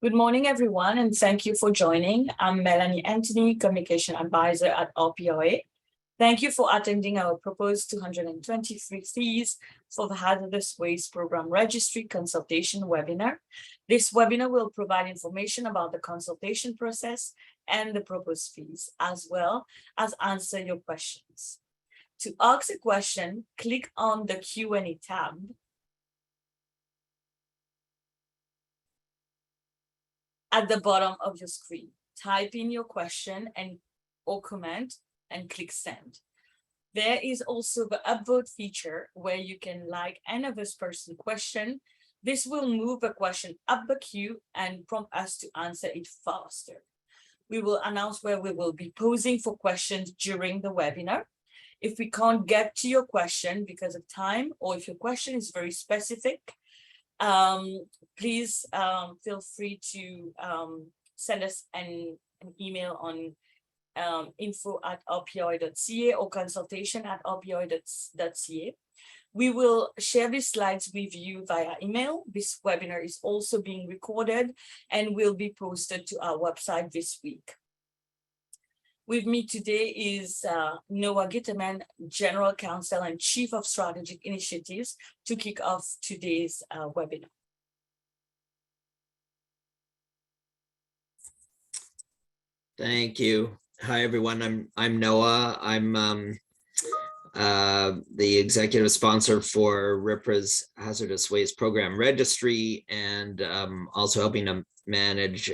Good morning, everyone, and thank you for joining. I'm Melanie Anthony, Communication Advisor at RPOA. Thank you for attending our proposed 223 fees for the Hazardous Waste Program Registry Consultation webinar. This webinar will provide information about the consultation process and the proposed fees, as well as answer your questions. To ask a question, click on the Q&A tab at the bottom of your screen. Type in your question or comment and click send. There is also the upvote feature where you can like another person's question. This will move the question up the queue and prompt us to answer it faster. We will announce where we will be posing for questions during the webinar. If we can't get to your question because of time, or if your question is very specific, please feel free to send us an email on info@rpoi.ca or consultation@rpoi.ca. We will share these slides with you via email. This webinar is also being recorded and will be posted to our website this week. With me today is Noah Gitterman, General Counsel and Chief of Strategic Initiatives, to kick off today's webinar. Thank you. Hi, everyone. I'm Noah. I'm the executive sponsor for RIPRA's Hazardous Waste Program Registry, and also helping to manage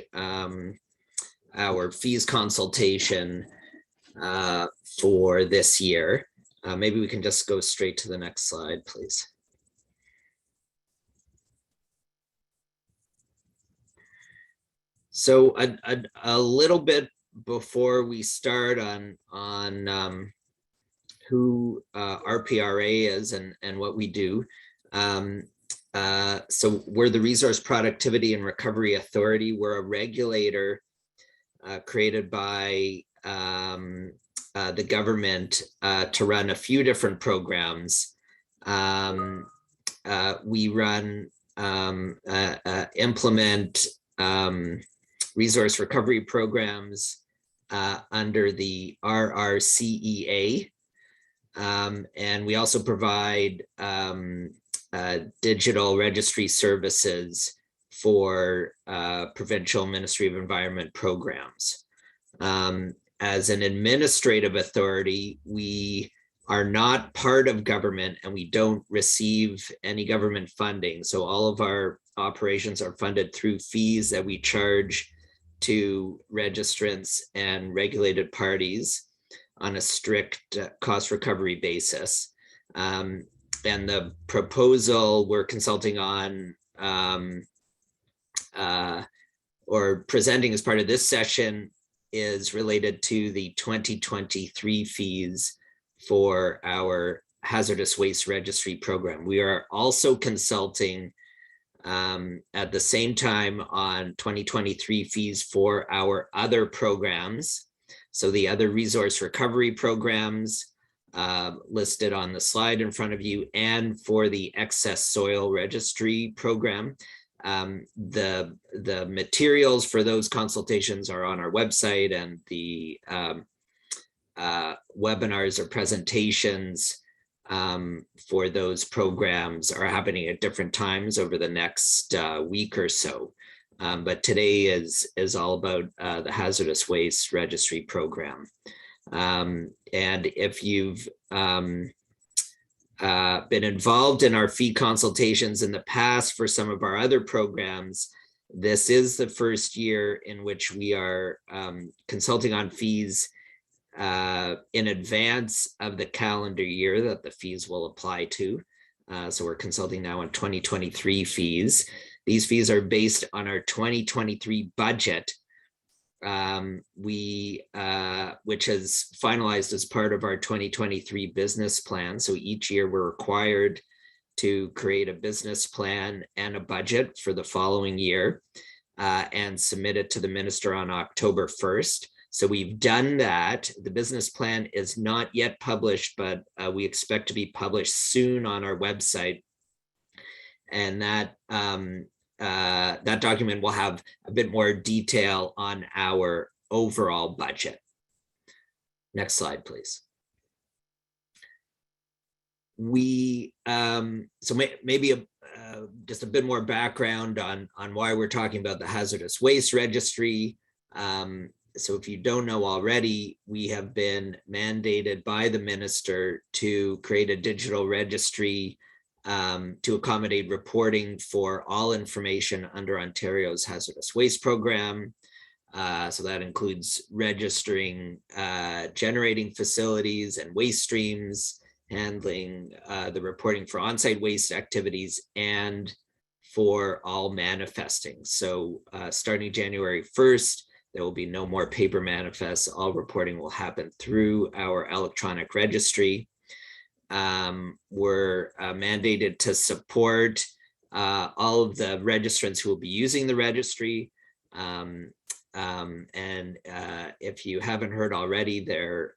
our fees consultation for this year. Maybe we can just go straight to the next slide, please. So a little bit before we start on who RPRA is and what we do. So we're the Resource Productivity and Recovery Authority. We're a regulator created by the government to run a few different programs. We run, implement resource recovery programs under the RRCEA. And we also provide digital registry services for provincial Ministry of Environment programs. As an administrative authority, we are not part of government and we don't receive any government funding. So all of our operations are funded through fees that we charge to registrants and regulated parties on a strict cost recovery basis. And the proposal we're consulting on or presenting as part of this session is related to the 2023 fees for our hazardous waste registry program. We are also consulting at the same time on 2023 fees for our other programs. So the other resource recovery programs listed on the slide in front of you, and for the excess soil registry program. The materials for those consultations are on our website, and the webinars or presentations for those programs are happening at different times over the next week or so. But today is all about the hazardous waste registry program. And if you've been involved in our fee consultations in the past for some of our other programs, this is the first year in which we are consulting on fees in advance of the calendar year that the fees will apply to. So we're consulting now on 2023 fees. These fees are based on our 2023 budget, which is finalized as part of our 2023 business plan. So each year we're required to create a business plan and a budget for the following year and submit it to the minister on October 1st. So we've done that. The business plan is not yet published, but we expect to be published soon on our website. And that that document will have a bit more detail on our overall budget. Next slide, please. Maybe just a bit more background on why we're talking about the hazardous waste registry. So if you don't know already, we have been mandated by the minister to create a digital registry to accommodate reporting for all information under Ontario's hazardous waste program. So that includes registering generating facilities and waste streams, handling the reporting for on-site waste activities, and for all manifesting. So starting January 1st, there will be no more paper manifests. All reporting will happen through our electronic registry. We're mandated to support all of the registrants who will be using the registry. If you haven't heard already, there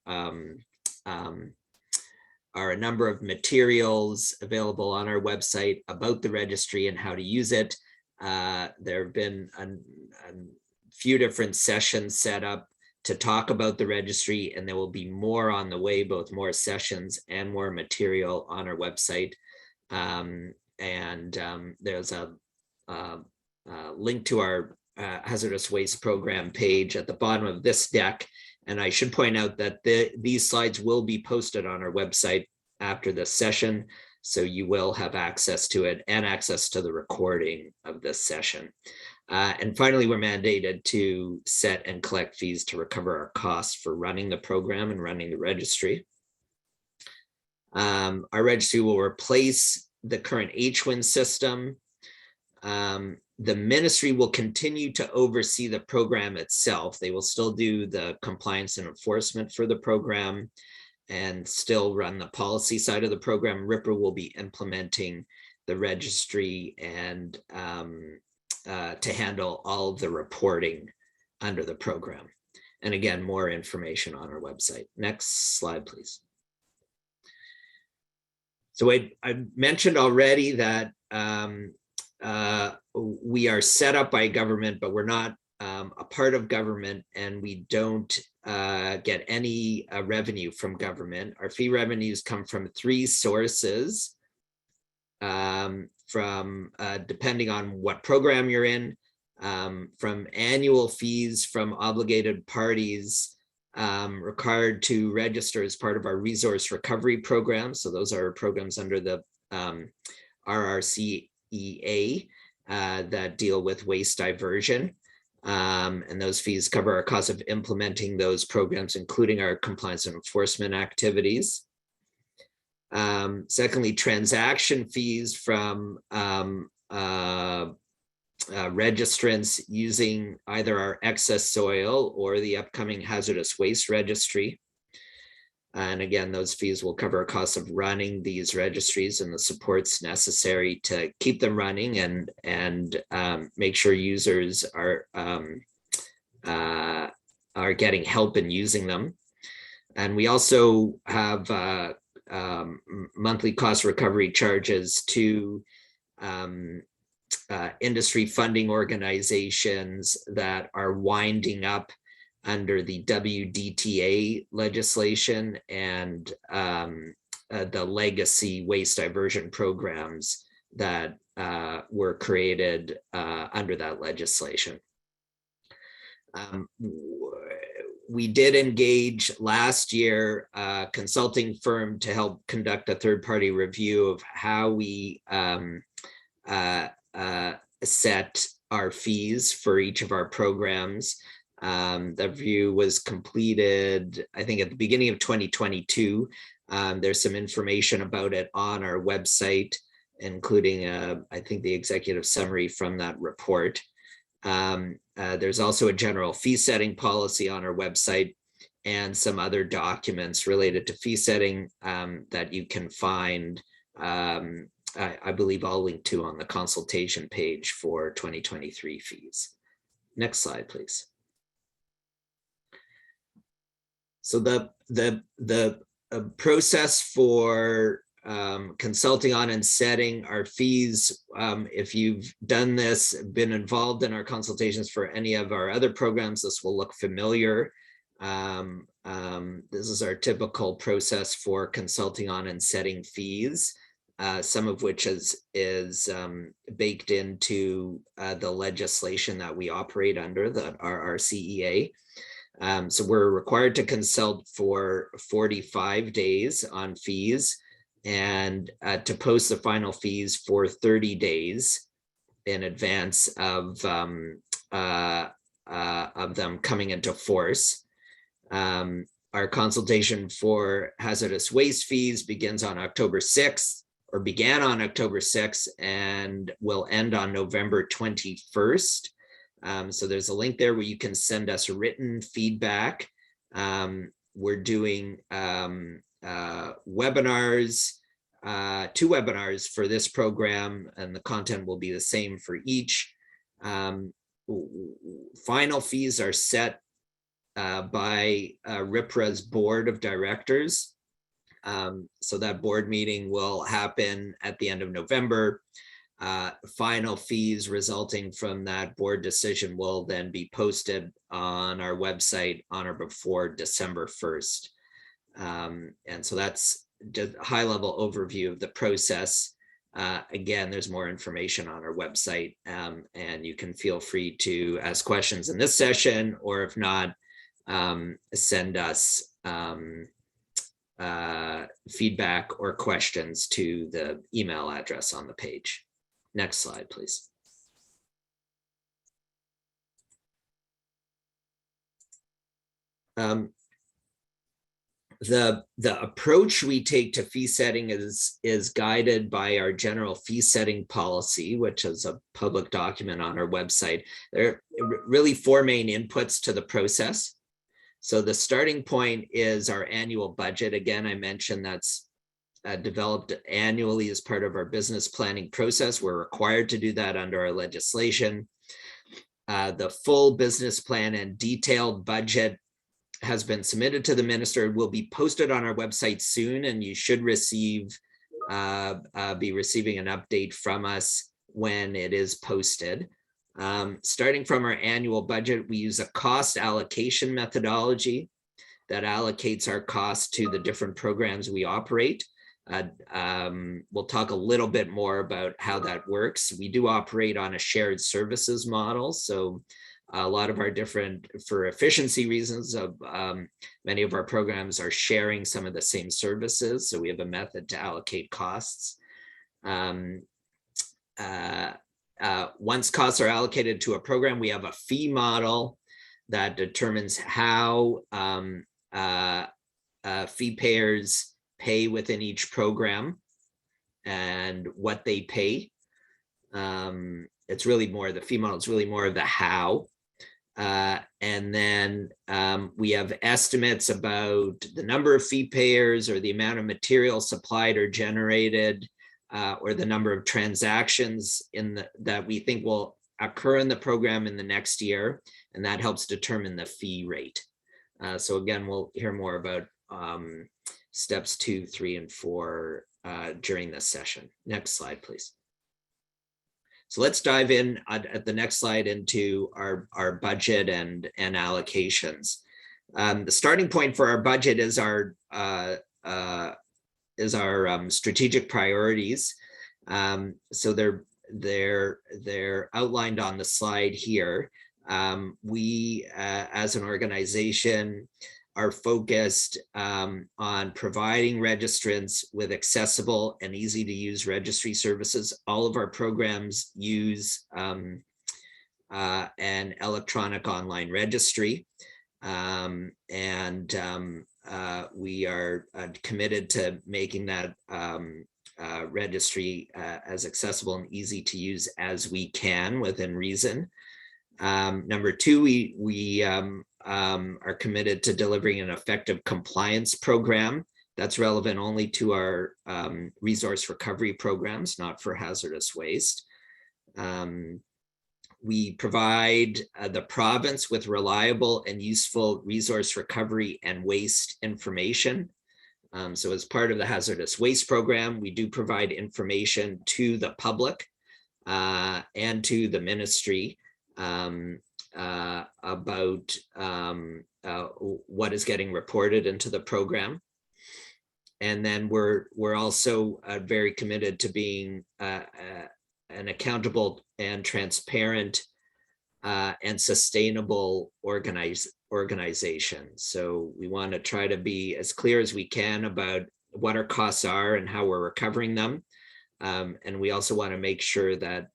are a number of materials available on our website about the registry and how to use it. There have been a few different sessions set up to talk about the registry, and there will be more on the way, both more sessions and more material on our website. There's a link to our hazardous waste program page at the bottom of this deck. And I should point out that these slides will be posted on our website after this session, so you will have access to it and access to the recording of this session. And finally, we're mandated to set and collect fees to recover our costs for running the program and running the registry. Our registry will replace the current HWIN system. The ministry will continue to oversee the program itself. They will still do the compliance and enforcement for the program and still run the policy side of the program. RIPRA will be implementing the registry and to handle all of the reporting under the program. And again, more information on our website. Next slide, please. So I mentioned already that we are set up by government, but we're not a part of government, and we don't get any revenue from government. Our fee revenues come from three sources, depending on what program you're in, from annual fees from obligated parties required to register as part of our resource recovery program. So those are programs under the RRCEA that deal with waste diversion. And those fees cover our cost of implementing those programs, including our compliance and enforcement activities. Secondly, transaction fees from registrants using either our excess soil or the upcoming hazardous waste registry. And again, those fees will cover costs of running these registries and the supports necessary to keep them running and make sure users are getting help in using them. And we also have monthly cost recovery charges to industry funding organizations that are winding up under the WDTA legislation and the legacy waste diversion programs that were created under that legislation. We did engage last year a consulting firm to help conduct a third-party review of how we set our fees for each of our programs. The review was completed, I think, at the beginning of 2022. There's some information about it on our website, including, I think, the executive summary from that report. There's also a general fee setting policy on our website and some other documents related to fee setting that you can find, I believe I'll link to on the consultation page for 2023 fees. Next slide, please. So the process for consulting on and setting our fees. If you've done this, been involved in our consultations for any of our other programs, this will look familiar. This is our typical process for consulting on and setting fees, some of which is baked into the legislation that we operate under, the RCEA. So we're required to consult for 45 days on fees, and to post the final fees for 30 days in advance of them coming into force. Our consultation for hazardous waste fees begins on October 6th, or began on October 6th, and will end on November 21st. So there's a link there where you can send us written feedback. We're doing webinars, 2 webinars for this program, and the content will be the same for each. Final fees are set by RIPRA's board of directors. So that board meeting will happen at the end of November. Final fees resulting from that board decision will then be posted on our website on or before December 1st. And so that's just a high-level overview of the process. Again, there's more information on our website, and you can feel free to ask questions in this session, or if not, send us feedback or questions to the email address on the page. Next slide, please. The approach we take to fee setting is guided by our general fee setting policy, which is a public document on our website. There are really 4 main inputs to the process. So the starting point is our annual budget. Again, I mentioned that's developed annually as part of our business planning process. We're required to do that under our legislation. The full business plan and detailed budget has been submitted to the minister. It will be posted on our website soon, and you should be receiving an update from us when it is posted. Starting from our annual budget, we use a cost allocation methodology that allocates our costs to the different programs we operate. We'll talk a little bit more about how that works. We do operate on a shared services model, so a lot of our for efficiency reasons, many of our programs are sharing some of the same services, so we have a method to allocate costs. Once costs are allocated to a program, we have a fee model that determines how fee payers pay within each program and what they pay. It's really more, the fee model is really more of the how. And then we have estimates about the number of fee payers, or the amount of material supplied or generated, or the number of transactions that we think will occur in the program in the next year, and that helps determine the fee rate. So again, we'll hear more about steps 2, 3, and 4 during this session. Next slide, please. So let's dive in at the next slide into our budget and allocations. The starting point for our budget is our strategic priorities. So they're outlined on the slide here. We as an organization are focused on providing registrants with accessible and easy to use registry services. All of our programs use an electronic online registry. We are committed to making that registry as accessible and easy to use as we can within reason. Number 2, we are committed to delivering an effective compliance program that's relevant only to our resource recovery programs, not for hazardous waste. We provide the province with reliable and useful resource recovery and waste information. So as part of the hazardous waste program, we do provide information to the public and to the ministry about what is getting reported into the program. And then we're also very committed to being an accountable and transparent and sustainable organization. So we want to try to be as clear as we can about what our costs are and how we're recovering them. And we also want to make sure that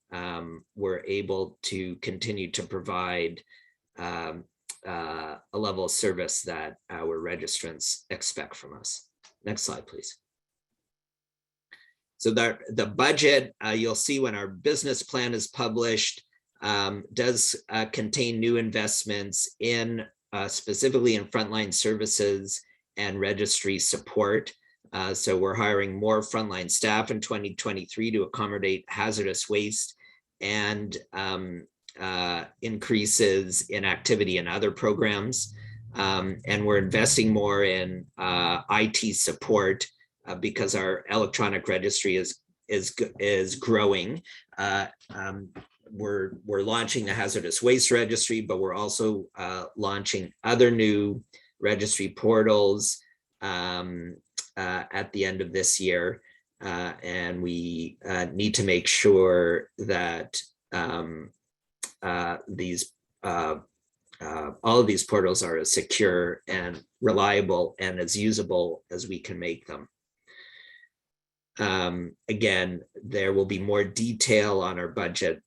we're able to continue to provide a level of service that our registrants expect from us. Next slide, please. So the budget, you'll see when our business plan is published, does contain new investments in specifically in frontline services and registry support. So we're hiring more frontline staff in 2023 to accommodate hazardous waste and increases in activity in other programs. And we're investing more in IT support because our electronic registry is growing. We're launching the hazardous waste registry, but we're also launching other new registry portals at the end of this year. And we need to make sure that all of these portals are as secure and reliable and as usable as we can make them. Again, there will be more detail on our budget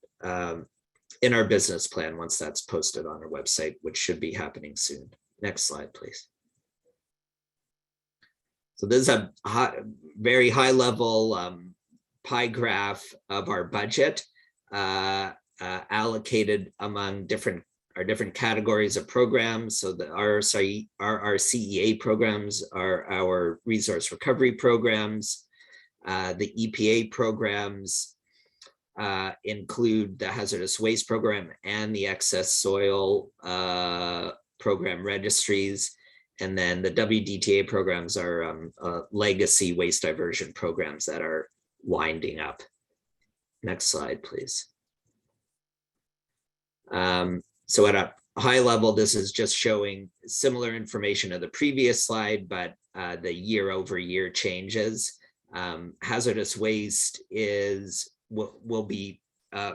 in our business plan once that's posted on our website, which should be happening soon. Next slide, please. So this is a very high level pie graph of our budget allocated among our different categories of programs. So the RCEA programs are our resource recovery programs. The EPA programs include the hazardous waste program and the excess soil program registries. And then the WDTA programs are legacy waste diversion programs that are winding up. Next slide, please. So at a high level, this is just showing similar information to the previous slide, but the year-over-year changes. Hazardous waste will be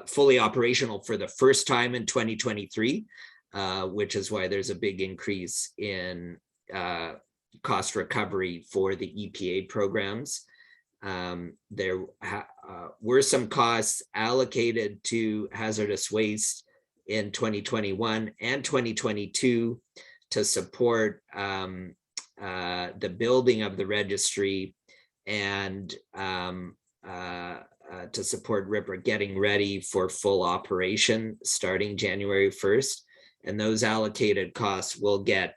fully operational for the first time in 2023, which is why there's a big increase in cost recovery for the EPA programs. There were some costs allocated to hazardous waste in 2021 and 2022 to support the building of the registry and to support RIPRA getting ready for full operation starting January 1st. And those allocated costs will get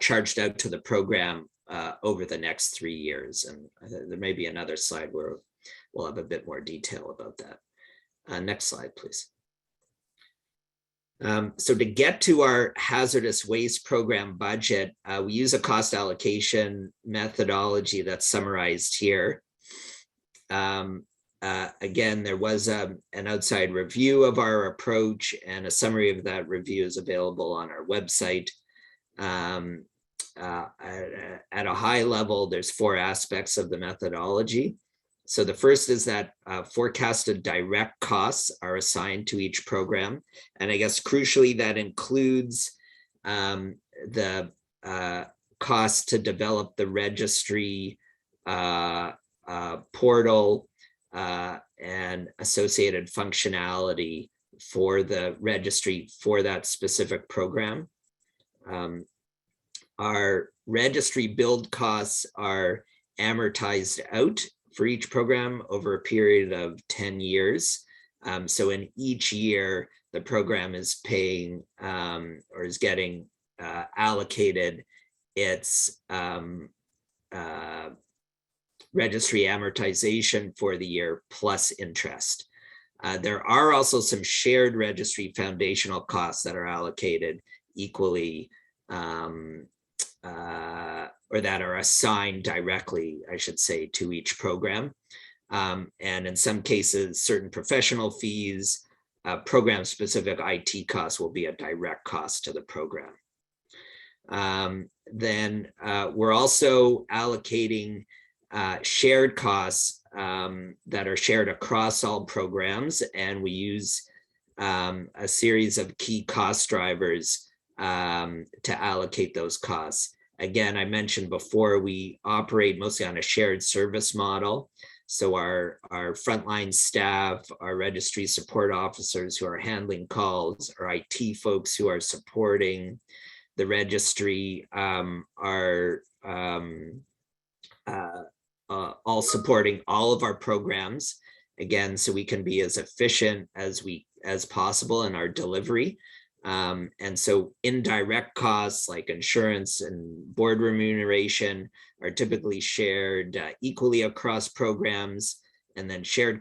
charged out to the program over the next 3 years. And there may be another slide where we'll have a bit more detail about that. Next slide, please. So to get to our hazardous waste program budget, we use a cost allocation methodology that's summarized here. Again, there was an outside review of our approach, and a summary of that review is available on our website. At a high level, there's 4 aspects of the methodology. So the first is that forecasted direct costs are assigned to each program. And I guess crucially, that includes the cost to develop the registry portal and associated functionality for the registry for that specific program. Our registry build costs are amortized out for each program over a period of 10 years. So in each year, the program is paying or is getting allocated its registry amortization for the year plus interest. There are also some shared registry foundational costs that are allocated equally or that are assigned directly, I should say, to each program. And in some cases, certain professional fees, program-specific IT costs will be a direct cost to the program. Then we're also allocating shared costs that are shared across all programs, and we use a series of key cost drivers to allocate those costs. Again, I mentioned before, we operate mostly on a shared service model. So our frontline staff, our registry support officers who are handling calls, our IT folks who are supporting the registry are all supporting all of our programs, again, so we can be as efficient as possible in our delivery. And so indirect costs like insurance and board remuneration are typically shared equally across programs, and then shared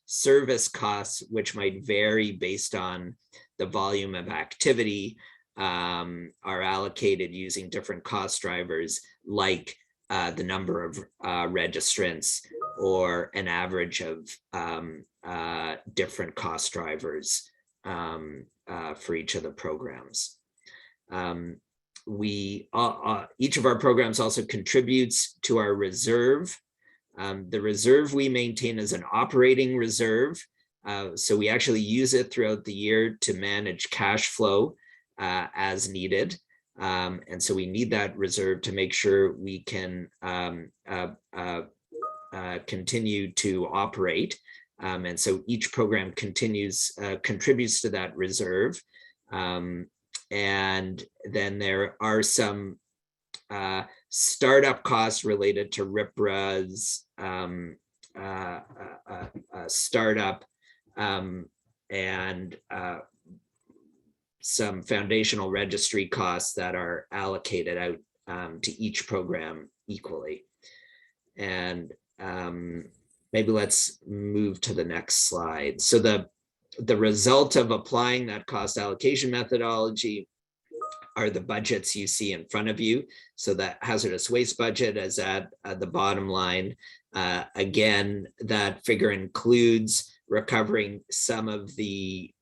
service costs, which might vary based on the volume of activity, are allocated using different cost drivers like the number of registrants or an average of different cost drivers for each of the programs. Each of our programs also contributes to our reserve. The reserve we maintain is an operating reserve. So we actually use it throughout the year to manage cash flow as needed. And so we need that reserve to make sure we can continue to operate. And so each program contributes to that reserve. And then there are some startup costs related to RIPRA's startup and some foundational registry costs that are allocated out to each program equally. And maybe let's move to the next slide. So the result of applying that cost allocation methodology are the budgets you see in front of you. So that hazardous waste budget is at the bottom line. Again, that figure includes recovering some of the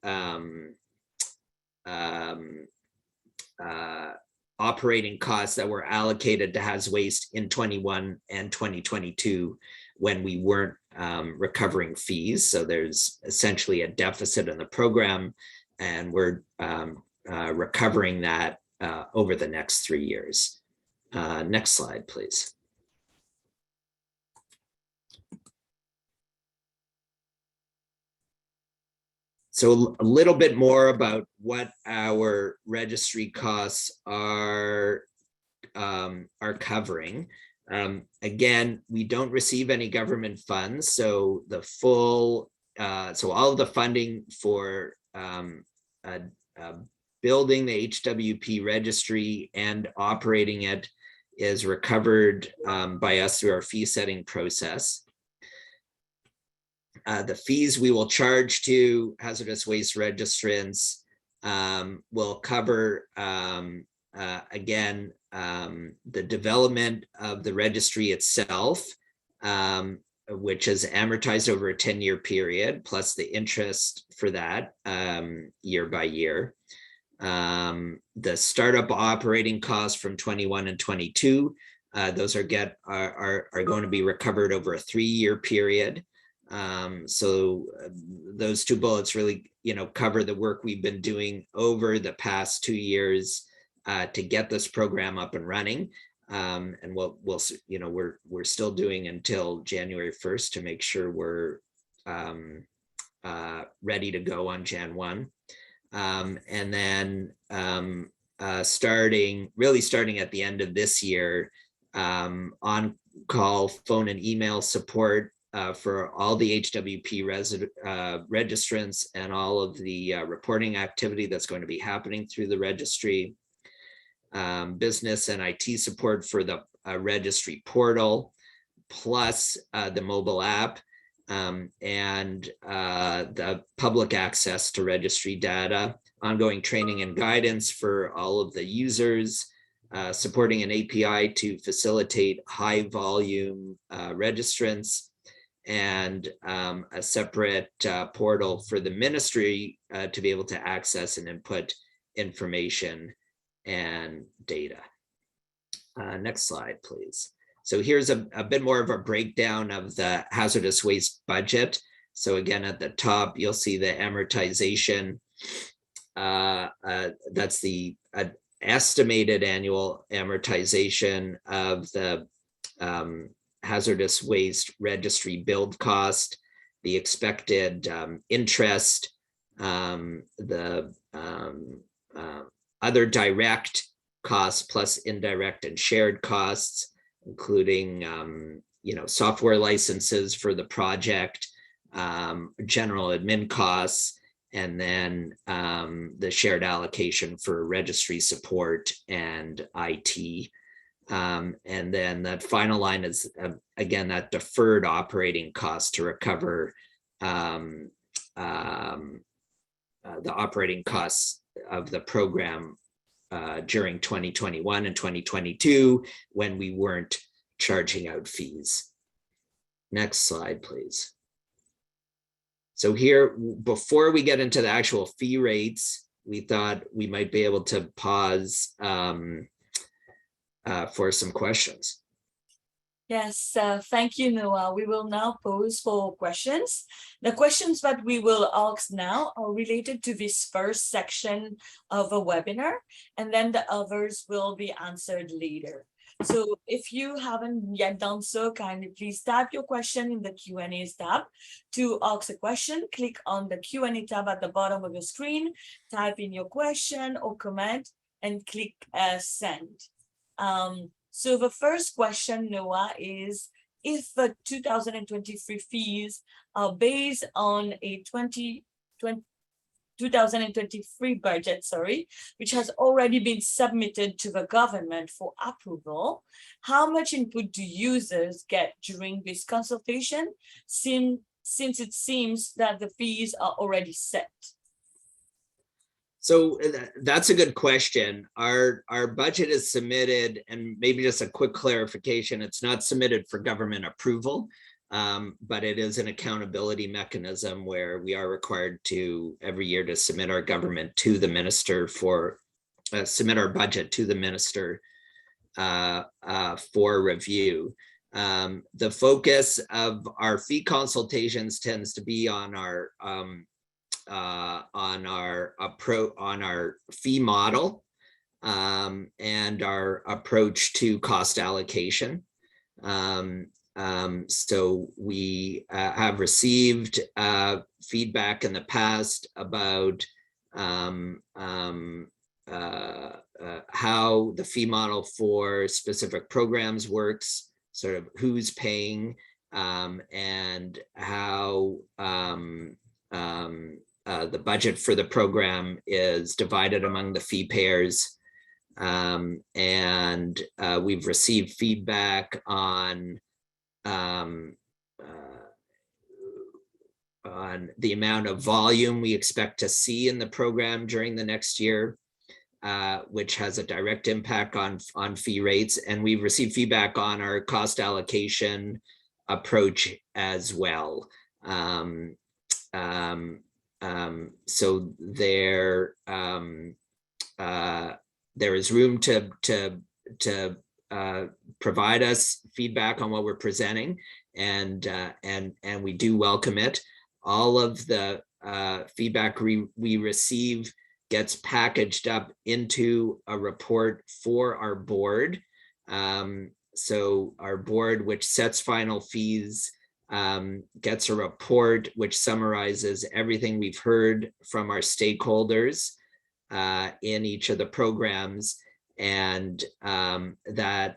operating costs that were allocated to Haz Waste in 21 and 2022 when we weren't recovering fees. So there's essentially a deficit in the program, and we're recovering that over the next 3 years. Next slide, please. So a little bit more about what our registry costs are covering. Again, we don't receive any government funds, so the full, so all of the funding for building the HWP registry and operating it is recovered by us through our fee setting process. The fees we will charge to hazardous waste registrants will cover, again, the development of the registry itself, which is amortized over a 10-year period, plus the interest for that year by year. The startup operating costs from 21 and 22, those are going to be recovered over a 3-year period. So those two bullets really, cover the work we've been doing over the past 2 years to get this program up and running. And we're still doing until January 1st to make sure we're ready to go on Jan 1. And then starting at the end of this year, on-call phone and email support for all the HWP registrants and all of the reporting activity that's going to be happening through the registry. Business and IT support for the registry portal, plus the mobile app, and the public access to registry data, ongoing training and guidance for all of the users, supporting an API to facilitate high volume registrants, and a separate portal for the ministry to be able to access and input information and data. Next slide, please. So here's a bit more of a breakdown of the hazardous waste budget. So again, at the top, you'll see the amortization. That's the estimated annual amortization of the hazardous waste registry build cost, the expected interest, the other direct costs plus indirect and shared costs, including software licenses for the project, general admin costs, and then the shared allocation for registry support and IT. And then that final line is, again, that deferred operating cost to recover the operating costs of the program during 2021 and 2022 when we weren't charging out fees. Next slide, please. So here, before we get into the actual fee rates, we thought we might be able to pause for some questions. Yes, thank you, Noah. We will now pose for questions. The questions that we will ask now are related to this first section of a webinar, and then the others will be answered later. So if you haven't yet done so, kindly please type your question in the Q&A tab. To ask a question, click on the Q&A tab at the bottom of your screen, type in your question or comment, and click send. So the first question, Noah, is if the 2023 fees are based on a 2023 budget, which has already been submitted to the government for approval, how much input do users get during this consultation, since it seems that the fees are already set? So that's a good question. Our budget is submitted, and maybe just a quick clarification, it's not submitted for government approval, but it is an accountability mechanism where we are required to every year to submit our government to the minister for, submit our budget to the minister for review. The focus of our fee consultations tends to be on our fee model and our approach to cost allocation. So we have received feedback in the past about how the fee model for specific programs works, sort of who's paying, and how the budget for the program is divided among the fee payers. And we've received feedback on the amount of volume we expect to see in the program during the next year, which has a direct impact on fee rates. And we've received feedback on our cost allocation approach as well. So there is room to provide us feedback on what we're presenting, and we do welcome it. All of the feedback we receive gets packaged up into a report for our board. So our board, which sets final fees, gets a report which summarizes everything we've heard from our stakeholders in each of the programs, and that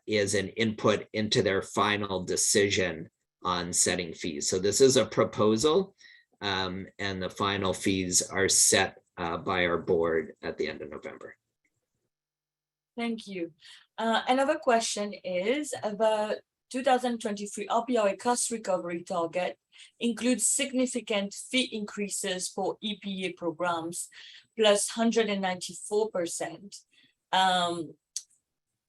is an input into their final decision on setting fees. So this is a proposal, and the final fees are set by our board at the end of November. Thank you. Another question is about 2023 RPRA cost recovery target includes significant fee increases for EPA programs, plus 194%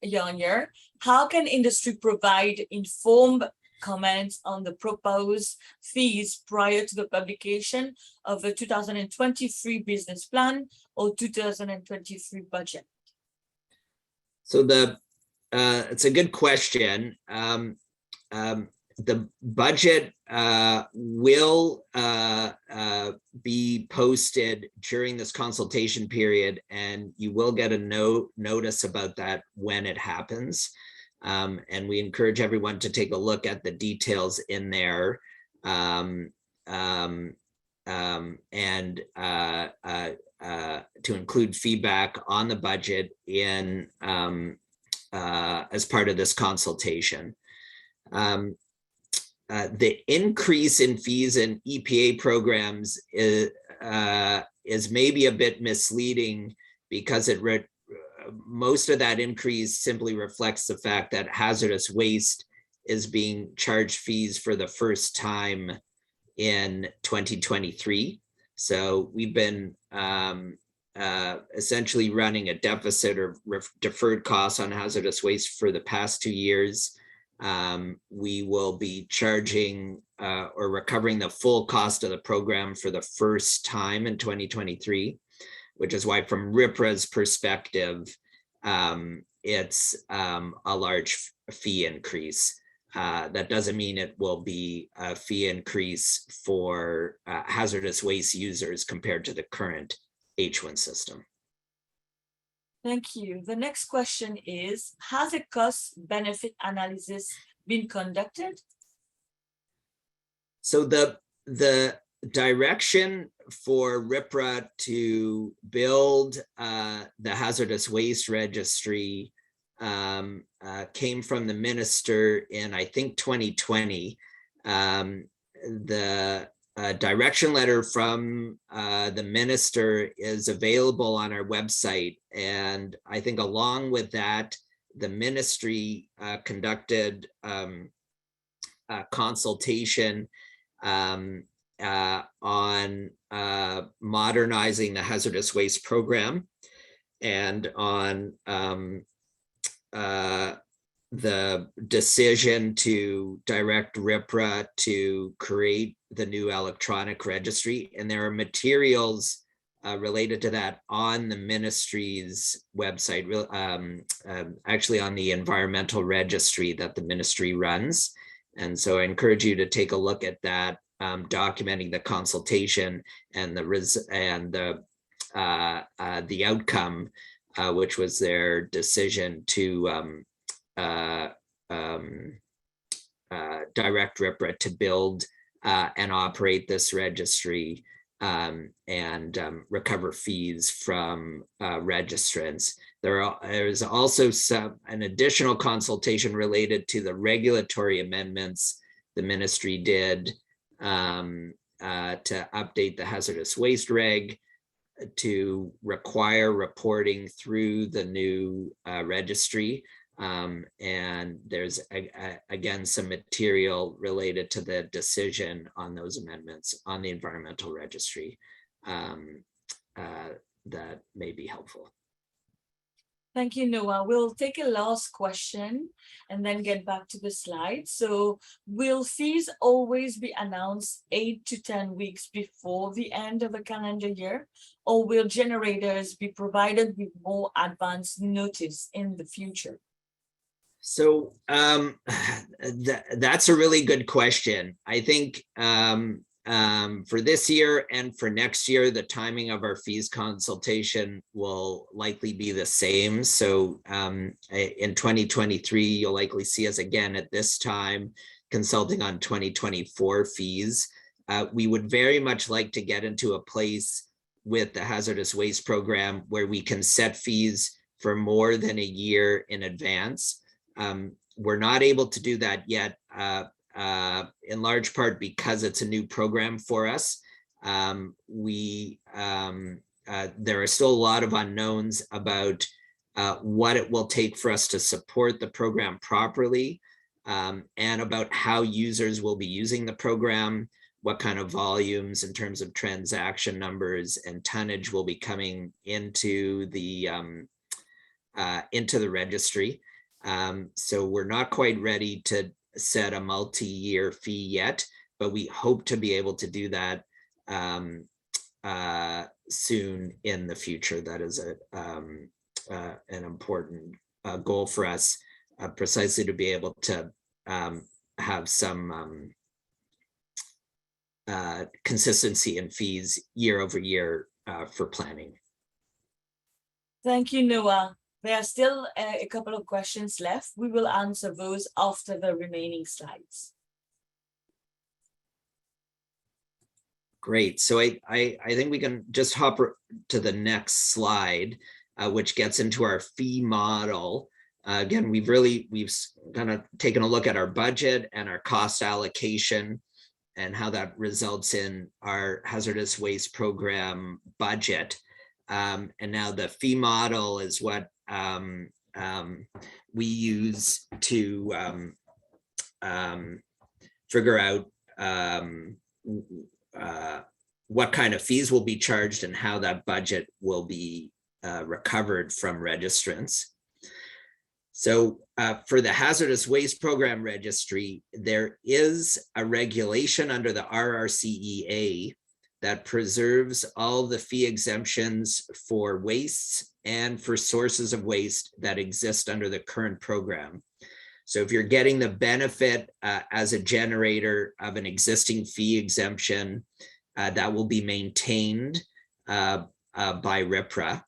year on year. How can industry provide informed comments on the proposed fees prior to the publication of the 2023 business plan or 2023 budget? So it's a good question. The budget will be posted during this consultation period, and you will get a notice about that when it happens. And we encourage everyone to take a look at the details in there, and to include feedback on the budget in as part of this consultation. The increase in fees in EPA programs is maybe a bit misleading, because most of that increase simply reflects the fact that hazardous waste is being charged fees for the first time in 2023. So we've been essentially running a deficit or deferred costs on hazardous waste for the past 2 years. We will be charging or recovering the full cost of the program for the first time in 2023, which is why from RIPRA's perspective, it's a large fee increase. That doesn't mean it will be a fee increase for hazardous waste users compared to the current H1 system. Thank you. The next question is, has a cost-benefit analysis been conducted? So the direction for RIPRA to build the hazardous waste registry came from the minister in, I think, 2020. The direction letter from the minister is available on our website. And I think along with that, the ministry conducted a consultation on modernizing the hazardous waste program, and on the decision to direct RIPRA to create the new electronic registry. And there are materials related to that on the ministry's website, actually on the environmental registry that the ministry runs. And so I encourage you to take a look at that, documenting the consultation and the outcome, which was their decision to direct RIPRA to build and operate this registry, and recover fees from registrants. There's also an additional consultation related to the regulatory amendments the ministry did to update the hazardous waste reg to require reporting through the new registry. And there's again some material related to the decision on those amendments on the environmental registry that may be helpful. Thank you, Noah. We'll take a last question and then get back to the slide. So will fees always be announced 8 to 10 weeks before the end of the calendar year, or will generators be provided with more advance notice in the future? So that's a really good question. I think for this year and for next year, the timing of our fees consultation will likely be the same. So in 2023, you'll likely see us again at this time consulting on 2024 fees. We would very much like to get into a place with the hazardous waste program where we can set fees for more than a year in advance. We're not able to do that yet, in large part because it's a new program for us. There are still a lot of unknowns about what it will take for us to support the program properly, and about how users will be using the program, what kind of volumes in terms of transaction numbers and tonnage will be coming into the registry. So we're not quite ready to set a multi-year fee yet, but we hope to be able to do that soon in the future. That is an important goal for us, precisely to be able to have some consistency in fees year over year for planning. Thank you, Noah. There are still a couple of questions left. We will answer those after the remaining slides. Great. So I think we can just hop to the next slide, which gets into our fee model. Again, we've kind of taken a look at our budget and our cost allocation and how that results in our hazardous waste program budget. And now the fee model is what we use to figure out what kind of fees will be charged and how that budget will be recovered from registrants. So for the hazardous waste program registry, there is a regulation under the RRCEA that preserves all the fee exemptions for wastes and for sources of waste that exist under the current program. So if you're getting the benefit as a generator of an existing fee exemption, that will be maintained by RIPRA.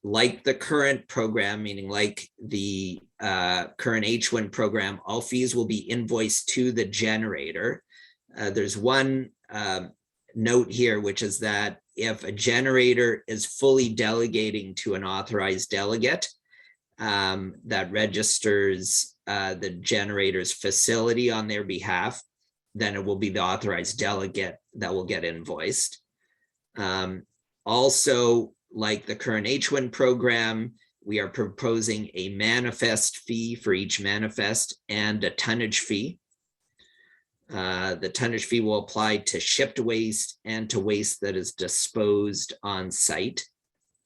Like the current program, meaning like the current HWIN program, all fees will be invoiced to the generator. There's one note here, which is that if a generator is fully delegating to an authorized delegate that registers the generator's facility on their behalf, then it will be the authorized delegate that will get invoiced. Also, like the current HWIN program, we are proposing a manifest fee for each manifest and a tonnage fee. The tonnage fee will apply to shipped waste and to waste that is disposed on site.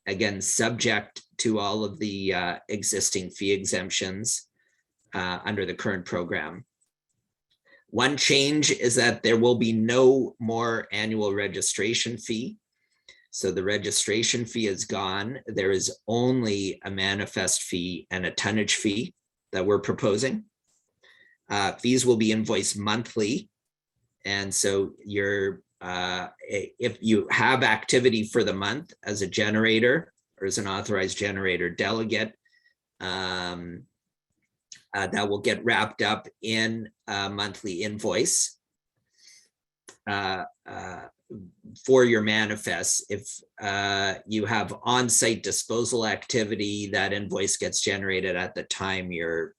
Again, subject to all of the existing fee exemptions under the current program. One change is that there will be no more annual registration fee. So the registration fee is gone. There is only a manifest fee and a tonnage fee that we're proposing. Fees will be invoiced monthly. And so if you have activity for the month as a generator or as an authorized generator delegate, that will get wrapped up in a monthly invoice for your manifests. If you have on-site disposal activity, that invoice gets generated at the time your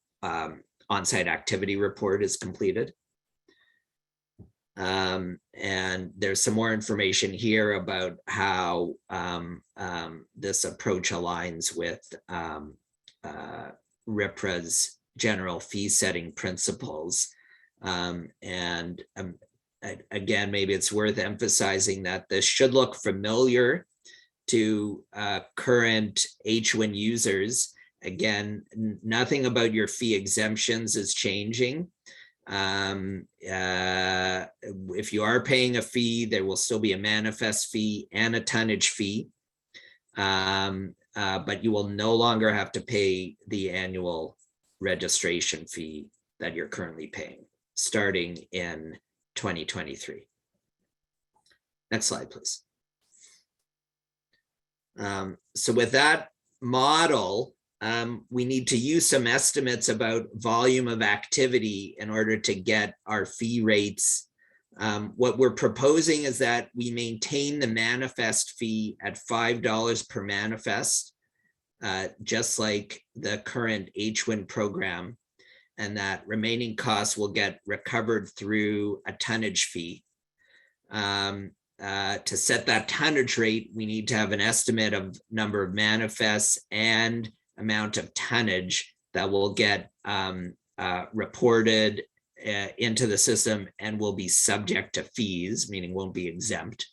on-site activity report is completed. And there's some more information here about how this approach aligns with RIPRA's general fee setting principles. Again, maybe it's worth emphasizing that this should look familiar to current HWIN users. Again, nothing about your fee exemptions is changing. If you are paying a fee, there will still be a manifest fee and a tonnage fee, but you will no longer have to pay the annual registration fee that you're currently paying starting in 2023. Next slide, please. So with that model, we need to use some estimates about volume of activity in order to get our fee rates. What we're proposing is that we maintain the manifest fee at $5 per manifest, just like the current HWIN program, and that remaining costs will get recovered through a tonnage fee. To set that tonnage rate, we need to have an estimate of number of manifests and amount of tonnage that will get reported into the system and will be subject to fees, meaning won't be exempt.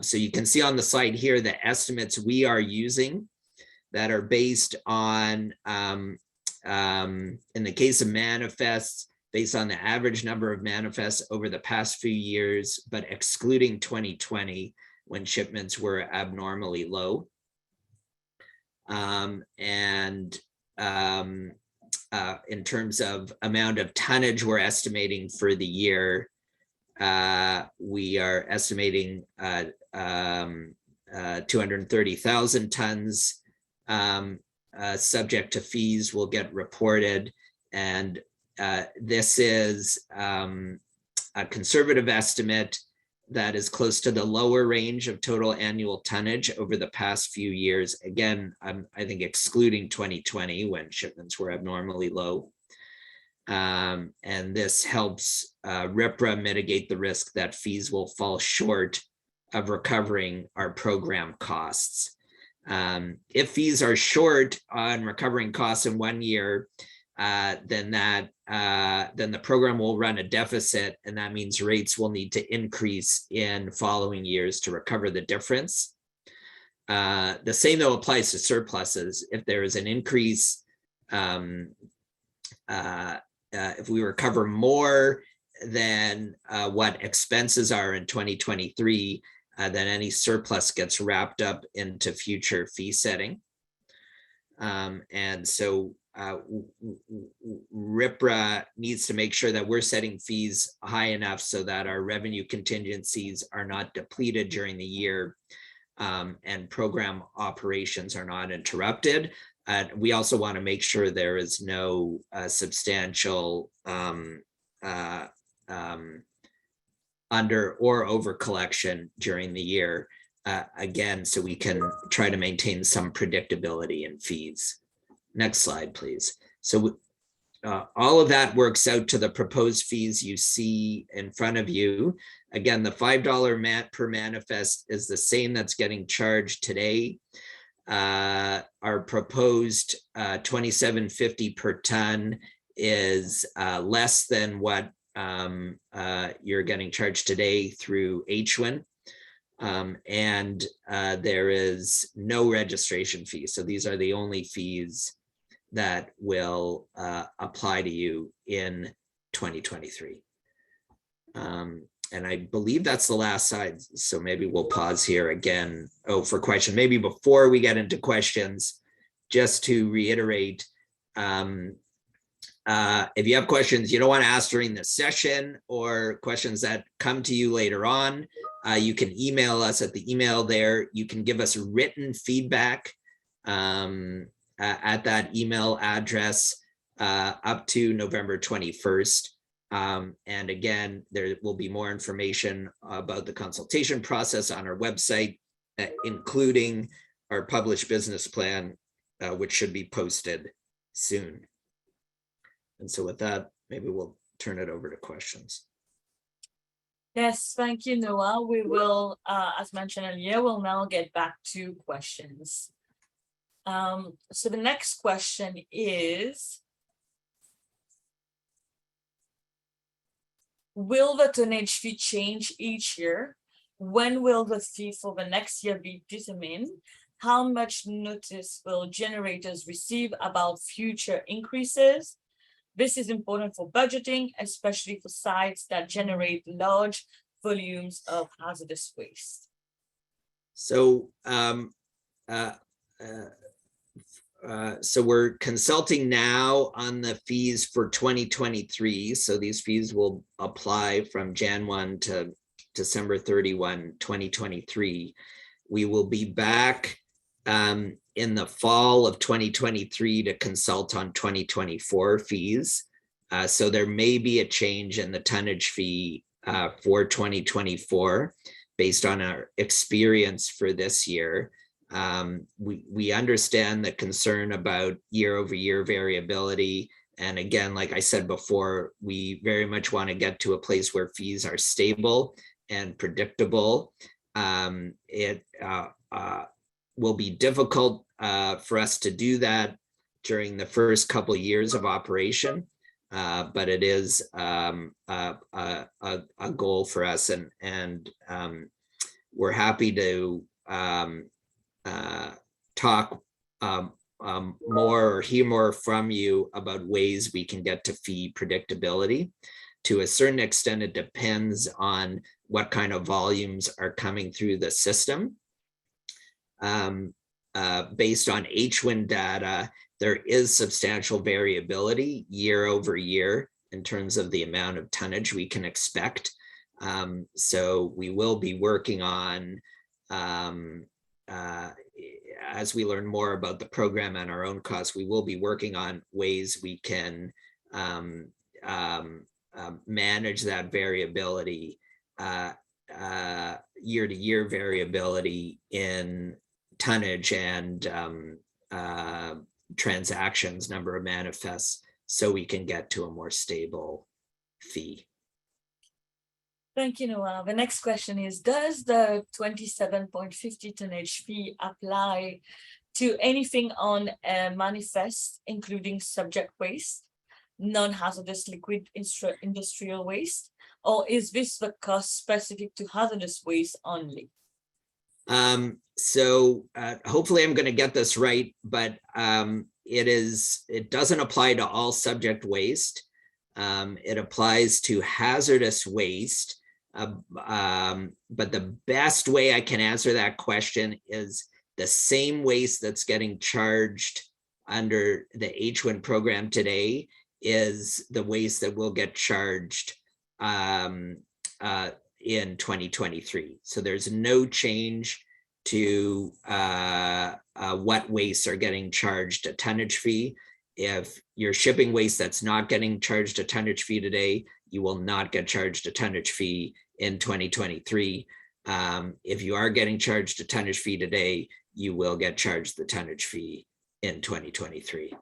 So you can see on the slide here the estimates we are using that are based on, in the case of manifests, based on the average number of manifests over the past few years, but excluding 2020 when shipments were abnormally low. In terms of amount of tonnage we're estimating for the year, we are estimating 230,000 tons subject to fees will get reported. And this is a conservative estimate that is close to the lower range of total annual tonnage over the past few years. Again, I think excluding 2020 when shipments were abnormally low. And this helps RIPRA mitigate the risk that fees will fall short of recovering our program costs. If fees are short on recovering costs in 1 year, then the program will run a deficit, and that means rates will need to increase in following years to recover the difference. The same though applies to surpluses. If there is an increase, if we recover more than what expenses are in 2023, then any surplus gets wrapped up into future fee setting. And so RIPRA needs to make sure that we're setting fees high enough so that our revenue contingencies are not depleted during the year, and program operations are not interrupted. We also want to make sure there is no substantial under or over collection during the year, again, so we can try to maintain some predictability in fees. Next slide, please. So all of that works out to the proposed fees you see in front of you. Again, the $5 per manifest is the same that's getting charged today. Our proposed $27.50 per ton is less than what you're getting charged today through HWIN. And there is no registration fee. So these are the only fees that will apply to you in 2023. And I believe that's the last slide. So maybe we'll pause here again. Oh, for questions. Maybe before we get into questions, just to reiterate, if you have questions you don't want to ask during the session or questions that come to you later on, you can email us at the email there. You can give us written feedback at that email address up to November 21st. And again, there will be more information about the consultation process on our website, including our published business plan, which should be posted soon. And so with that, maybe we'll turn it over to questions. Yes, thank you, Noah. We will, as mentioned earlier, we'll now get back to questions. So the next question is, will the tonnage fee change each year? When will the fee for the next year be determined? How much notice will generators receive about future increases? This is important for budgeting, especially for sites that generate large volumes of hazardous waste. So, so we're consulting now on the fees for 2023. So these fees will apply from Jan 1 to December 31, 2023. We will be back in the fall of 2023 to consult on 2024 fees. So there may be a change in the tonnage fee for 2024 based on our experience for this year. We understand the concern about year-over-year variability. And again, like I said before, we very much want to get to a place where fees are stable and predictable. It will be difficult for us to do that during the first couple of years of operation. But it is a goal for us, and we're happy to talk more or hear more from you about ways we can get to fee predictability. To a certain extent, it depends on what kind of volumes are coming through the system. Based on HWIN data, there is substantial variability year over year in terms of the amount of tonnage we can expect. So we will be working on, as we learn more about the program and our own costs, we will be working on ways we can manage that variability, year-to-year variability in tonnage and transactions, number of manifests, so we can get to a more stable fee. Thank you, Noah. The next question is, does the 27.50 tonnage fee apply to anything on a manifest, including subject waste, non-hazardous liquid industrial waste, or is this the cost specific to hazardous waste only? So hopefully I'm going to get this right, but it doesn't apply to all subject waste. It applies to hazardous waste. But the best way I can answer that question is the same waste that's getting charged under the HWIN program today is the waste that will get charged in 2023. So there's no change to what wastes are getting charged a tonnage fee. If you're shipping waste that's not getting charged a tonnage fee today, you will not get charged a tonnage fee in 2023. If you are getting charged a tonnage fee today, you will get charged the tonnage fee in 2023.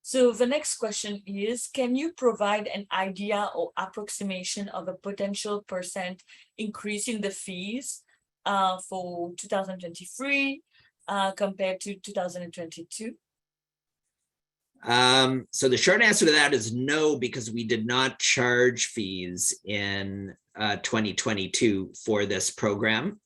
So the next question is, can you provide an idea or approximation of a potential % increase in the fees for 2023 compared to 2022? So the short answer to that is no, because we did not charge fees in 2022 for this program.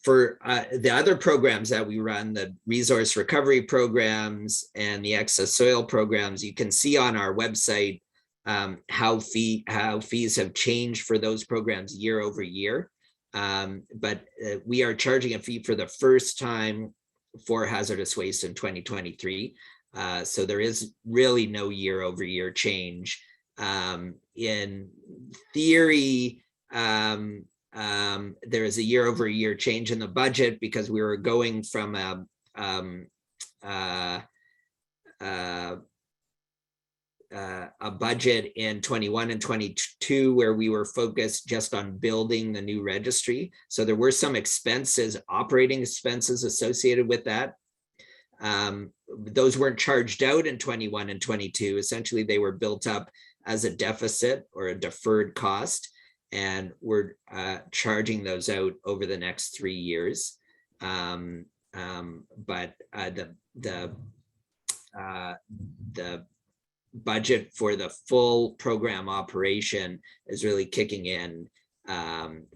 For the other programs that we run, the resource recovery programs and the excess soil programs, you can see on our website how fees have changed for those programs year over year. But we are charging a fee for the first time for hazardous waste in 2023. So there is really no year over year change. In theory, there is a year over year change in the budget because we were going from a budget in 21 and 22 where we were focused just on building the new registry. So there were some expenses, operating expenses associated with that. Those weren't charged out in 21 and 22. Essentially, they were built up as a deficit or a deferred cost, and we're charging those out over the next 3 years. But the budget for the full program operation is really kicking in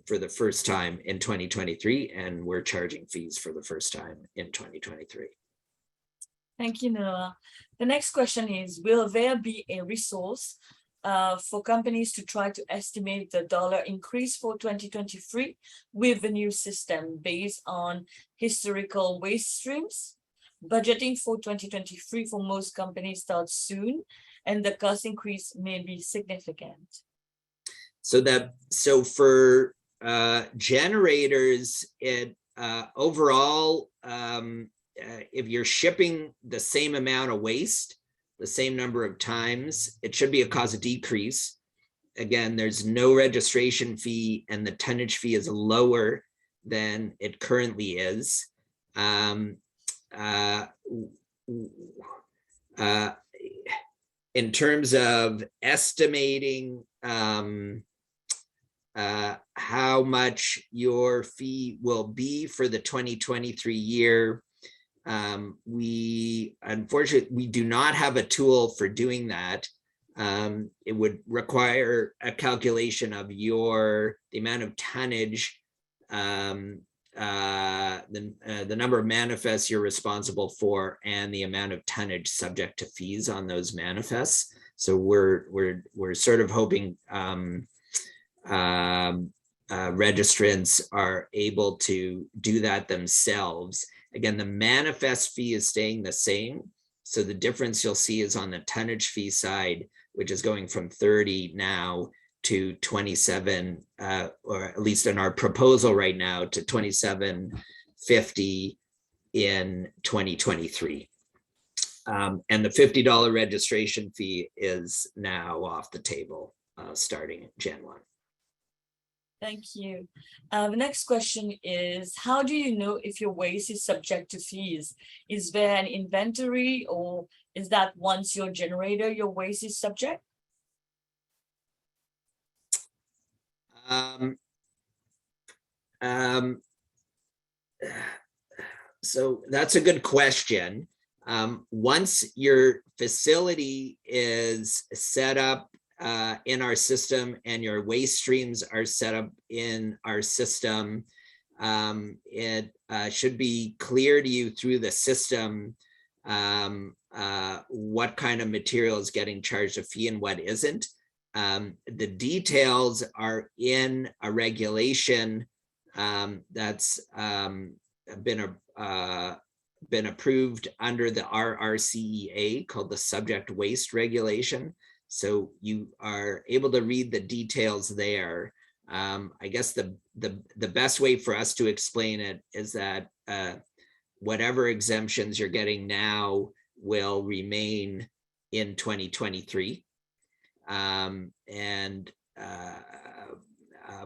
for the first time in 2023, and we're charging fees for the first time in 2023. Thank you, Noah. The next question is, will there be a resource for companies to try to estimate the dollar increase for 2023 with the new system based on historical waste streams? Budgeting for 2023 for most companies starts soon, and the cost increase may be significant. So for generators, it overall, if you're shipping the same amount of waste, the same number of times, it should be a cost decrease. Again, there's no registration fee and the tonnage fee is lower than it currently is. In terms of estimating how much your fee will be for the 2023 year, we unfortunately, we do not have a tool for doing that. It would require a calculation of the amount of tonnage, the number of manifests you're responsible for, and the amount of tonnage subject to fees on those manifests. So we're sort of hoping registrants are able to do that themselves. Again, the manifest fee is staying the same. So the difference you'll see is on the tonnage fee side, which is going from 30 now to 27, or at least in our proposal right now, to 27.50 in 2023. And the $50 registration fee is now off the table starting Jan 1. Thank you. The next question is, how do you know if your waste is subject to fees? Is there an inventory, or is that once your generator, your waste is subject? So that's a good question. Once your facility is set up in our system and your waste streams are set up in our system, it should be clear to you through the system what kind of material is getting charged a fee and what isn't. The details are in a regulation that's been approved under the RRCEA called the Subject Waste Regulation. So you are able to read the details there. I guess the best way for us to explain it is that whatever exemptions you're getting now will remain in 2023.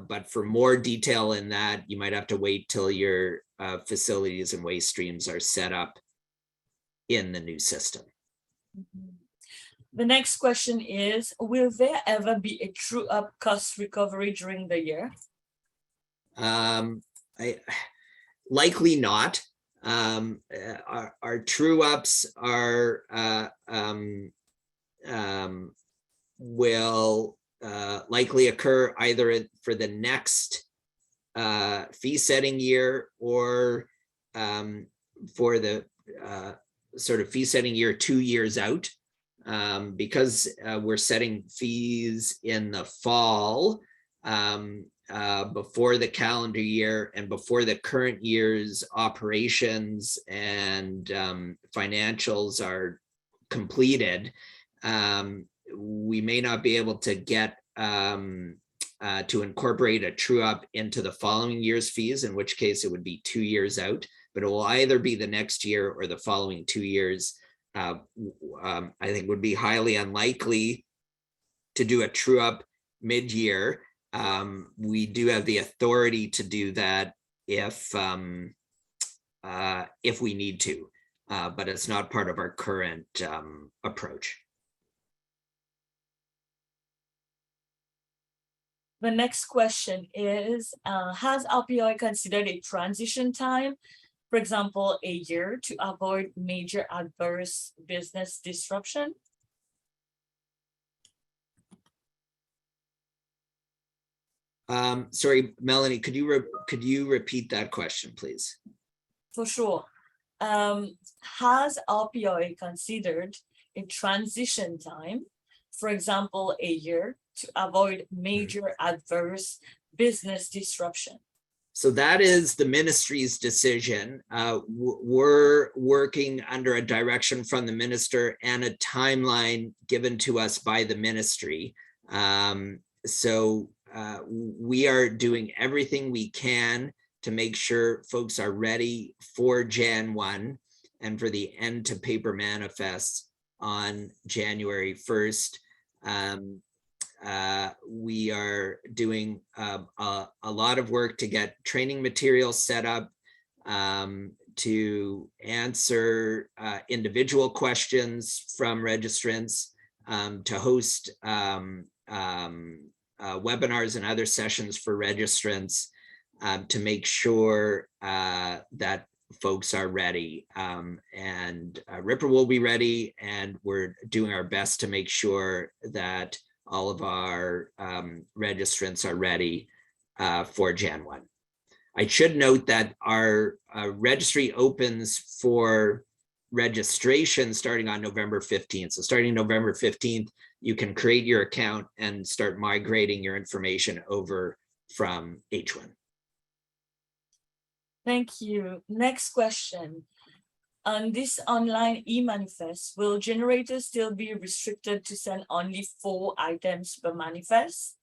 But for more detail in that, you might have to wait till your facilities and waste streams are set up in the new system. The next question is, will there ever be a true up cost recovery during the year? Likely not. Our true ups are will likely occur either for the next fee setting year or for the sort of fee setting year 2 years out. Because we're setting fees in the fall before the calendar year and before the current year's operations and financials are completed, we may not be able to get to incorporate a true up into the following year's fees, in which case it would be 2 years out, but it will either be the next year or the following 2 years. I think would be highly unlikely to do a true up mid-year. We do have the authority to do that if we need to, but it's not part of our current approach. The next question is, has RPI considered a transition time, for example, a year, to avoid major adverse business disruption? Sorry, Melanie, could you repeat that question, please? For sure. Has RPI considered a transition time, for example, a year, to avoid major adverse business disruption? So that is the ministry's decision. We're working under a direction from the minister and a timeline given to us by the ministry. So we are doing everything we can to make sure folks are ready for Jan 1 and for the end to paper manifests on January 1st. We are doing a lot of work to get training materials set up, to answer individual questions from registrants, to host webinars and other sessions for registrants, to make sure that folks are ready. And Ripper will be ready, and we're doing our best to make sure that all of our registrants are ready for Jan 1. I should note that our registry opens for registration starting on November 15th. So starting November 15th, you can create your account and start migrating your information over from H1. Thank you. Next question. On this online e-manifest, will generators still be restricted to send only 4 items per manifest?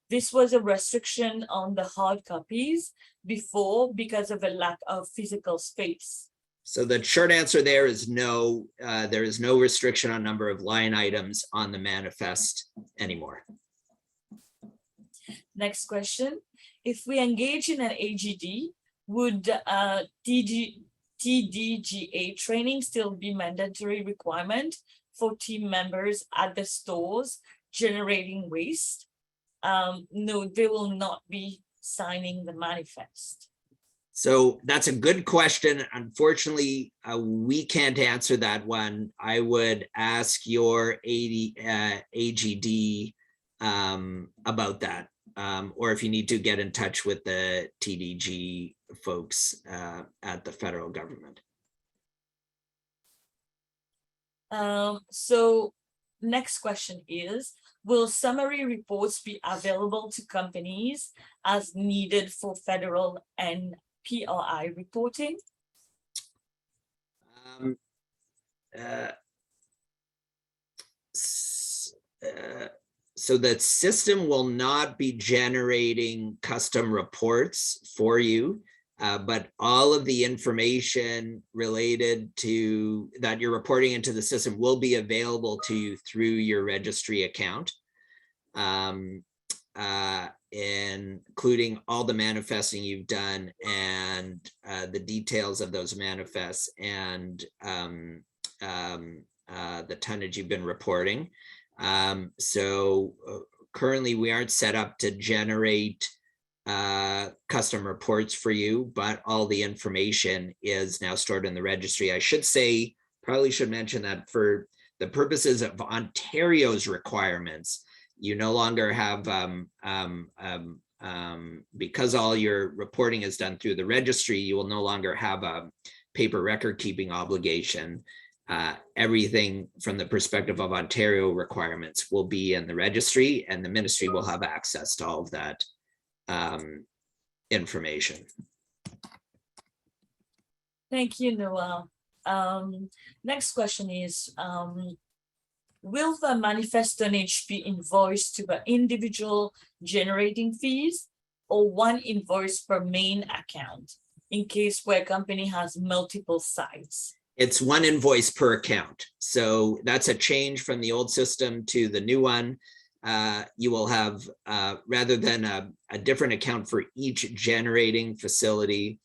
This was a restriction on the hard copies before because of a lack of physical space. So the short answer there is no. There is no restriction on number of line items on the manifest anymore. Next question. If we engage in an AGD, would TDGA training still be mandatory requirement for team members at the stores generating waste? No, they will not be signing the manifest. So that's a good question. Unfortunately, we can't answer that one. I would ask your AGD about that, or if you need to get in touch with the TDG folks at the federal government. So next question is, will summary reports be available to companies as needed for federal and PRI reporting? So the system will not be generating custom reports for you, but all of the information related to that you're reporting into the system will be available to you through your registry account, including all the manifesting you've done and the details of those manifests and the tonnage you've been reporting. So currently we aren't set up to generate custom reports for you, but all the information is now stored in the registry. I should say, probably should mention that for the purposes of Ontario's requirements, you no longer have, because all your reporting is done through the registry, you will no longer have a paper record keeping obligation. Everything from the perspective of Ontario requirements will be in the registry, and the ministry will have access to all of that information. Thank you, Noel. Next question is, will the manifest tonnage be invoiced to the individual generating fees or one invoice per main account in case where a company has multiple sites? It's one invoice per account. So that's a change from the old system to the new one. You will have, rather than a different account for each generating facility,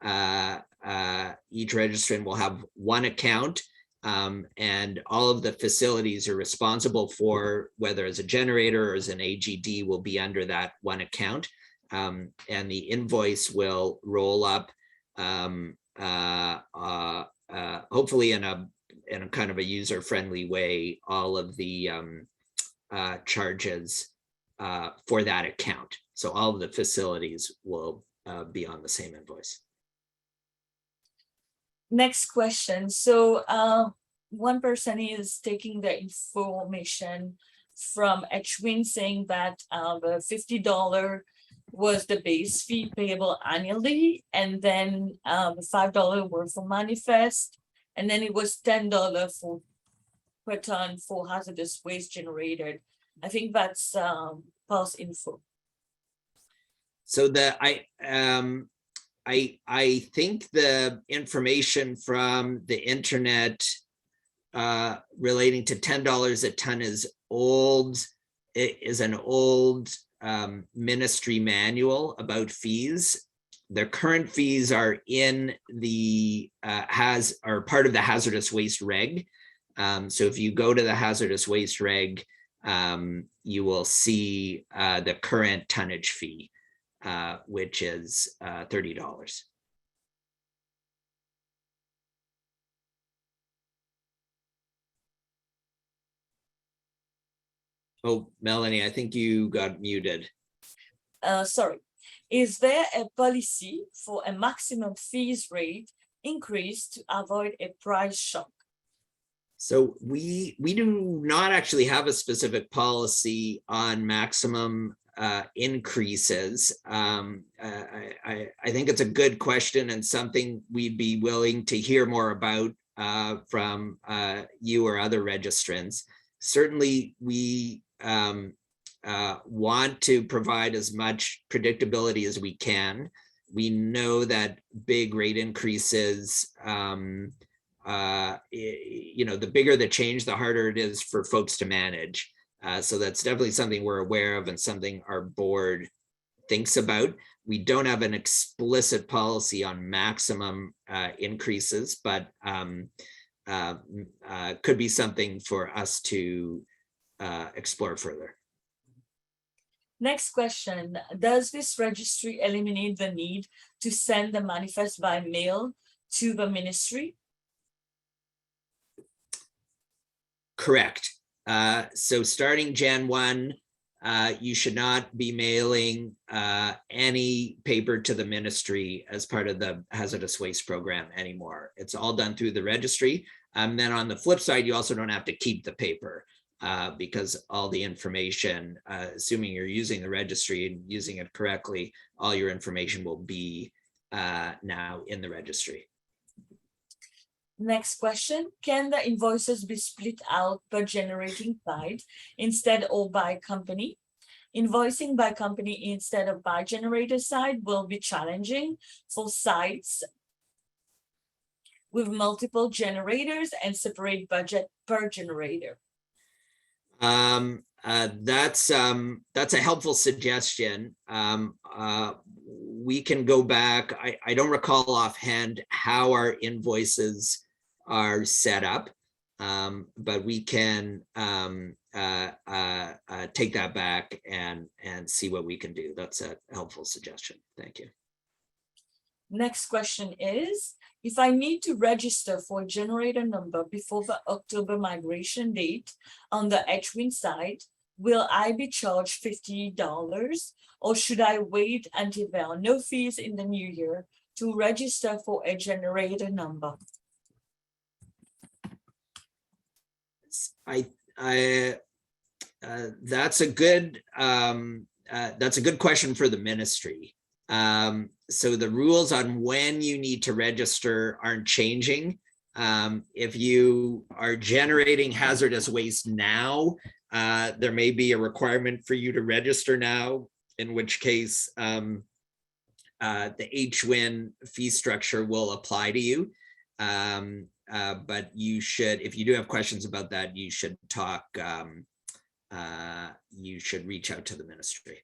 each registrant will have one account, and all of the facilities are responsible for, whether as a generator or as an AGD, will be under that one account. And the invoice will roll up, hopefully in a kind of a user-friendly way, all of the charges for that account. So all of the facilities will be on the same invoice. Next question. So one person is taking the information from Edwin saying that the $50 was the base fee payable annually, and then the $5 were for manifest, and then it was $10 per ton for hazardous waste generated. I think that's false info. So I think the information from the internet relating to $10 a ton is old. It is an old ministry manual about fees. The current fees are in the are part of the hazardous waste reg. So if you go to the hazardous waste reg, you will see the current tonnage fee, which is $30. Oh, Melanie, I think you got muted. Sorry. Is there a policy for a maximum fees rate increase to avoid a price shock? So we do not actually have a specific policy on maximum increases. I think it's a good question and something we'd be willing to hear more about from you or other registrants. Certainly, we want to provide as much predictability as we can. We know that big rate increases, the bigger the change, the harder it is for folks to manage. So that's definitely something we're aware of and something our board thinks about. We don't have an explicit policy on maximum increases, but could be something for us to explore further. Next question, does this registry eliminate the need to send the manifest by mail to the ministry? Correct. So starting Jan 1, you should not be mailing any paper to the ministry as part of the hazardous waste program anymore. It's all done through the registry. Then on the flip side, you also don't have to keep the paper because all the information, assuming you're using the registry and using it correctly, all your information will be now in the registry. Next question, can the invoices be split out per generating site instead or by company? Invoicing by company instead of by generator site will be challenging for sites with multiple generators and separate budget per generator. That's a helpful suggestion. We can go back. I don't recall offhand how our invoices are set up, but we can take that back and see what we can do. That's a helpful suggestion. Thank you. Next question is, if I need to register for a generator number before the October migration date on the Edgewin site, will I be charged $50 or should I wait until there are no fees in the new year to register for a generator number? That's a good question for the ministry. So the rules on when you need to register aren't changing. If you are generating hazardous waste now, there may be a requirement for you to register now, in which case the HWIN fee structure will apply to you. But you should, if you do have questions about that, you should talk, you should reach out to the ministry.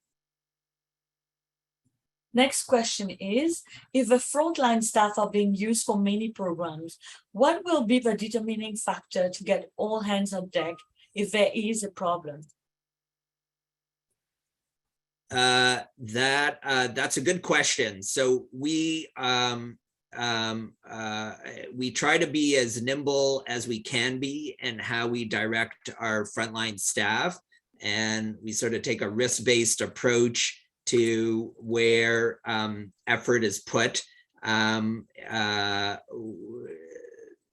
Next question is, if the frontline staff are being used for many programs, what will be the determining factor to get all hands on deck if there is a problem? That's a good question. So we try to be as nimble as we can be in how we direct our frontline staff, and we sort of take a risk-based approach to where effort is put. The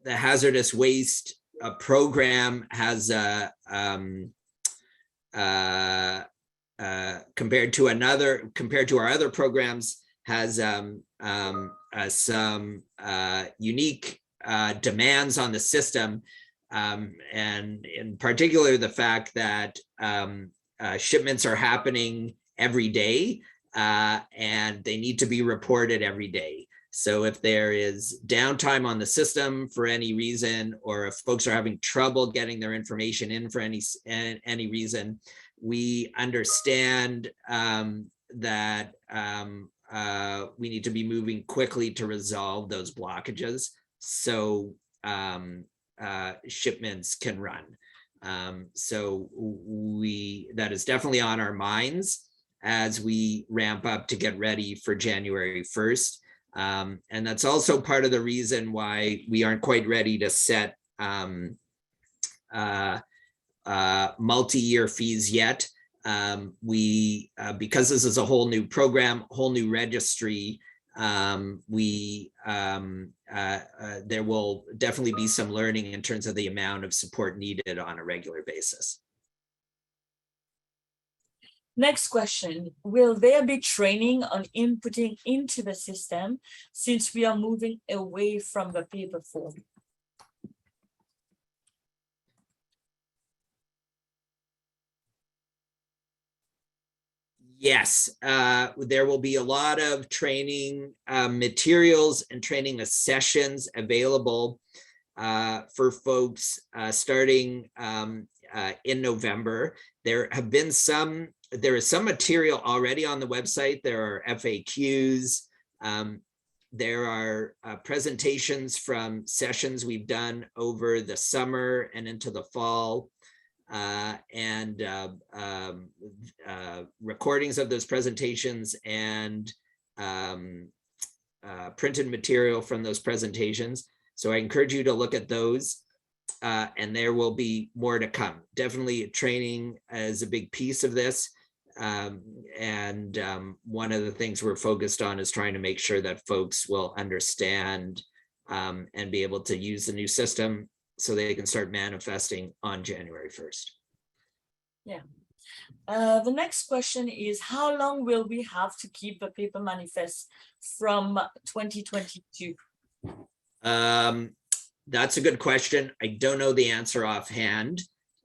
hazardous waste program has compared to our other programs has some unique demands on the system, and in particular the fact that shipments are happening every day and they need to be reported every day. So if there is downtime on the system for any reason, or if folks are having trouble getting their information in for any reason, we understand that we need to be moving quickly to resolve those blockages so shipments can run. So that is definitely on our minds as we ramp up to get ready for January 1st. And that's also part of the reason why we aren't quite ready to set multi-year fees yet. Because this is a whole new program, whole new registry, there will definitely be some learning in terms of the amount of support needed on a regular basis. Next question, will there be training on inputting into the system since we are moving away from the paper form? Yes, there will be a lot of training materials and training sessions available for folks starting in November. There is some material already on the website. There are FAQs. There are presentations from sessions we've done over the summer and into the fall. And recordings of those presentations and printed material from those presentations. So I encourage you to look at those, and there will be more to come. Definitely training is a big piece of this. And one of the things we're focused on is trying to make sure that folks will understand and be able to use the new system so they can start manifesting on January 1st. Yeah. The next question is, how long will we have to keep the paper manifest from 2022? That's a good question. I don't know the answer offhand,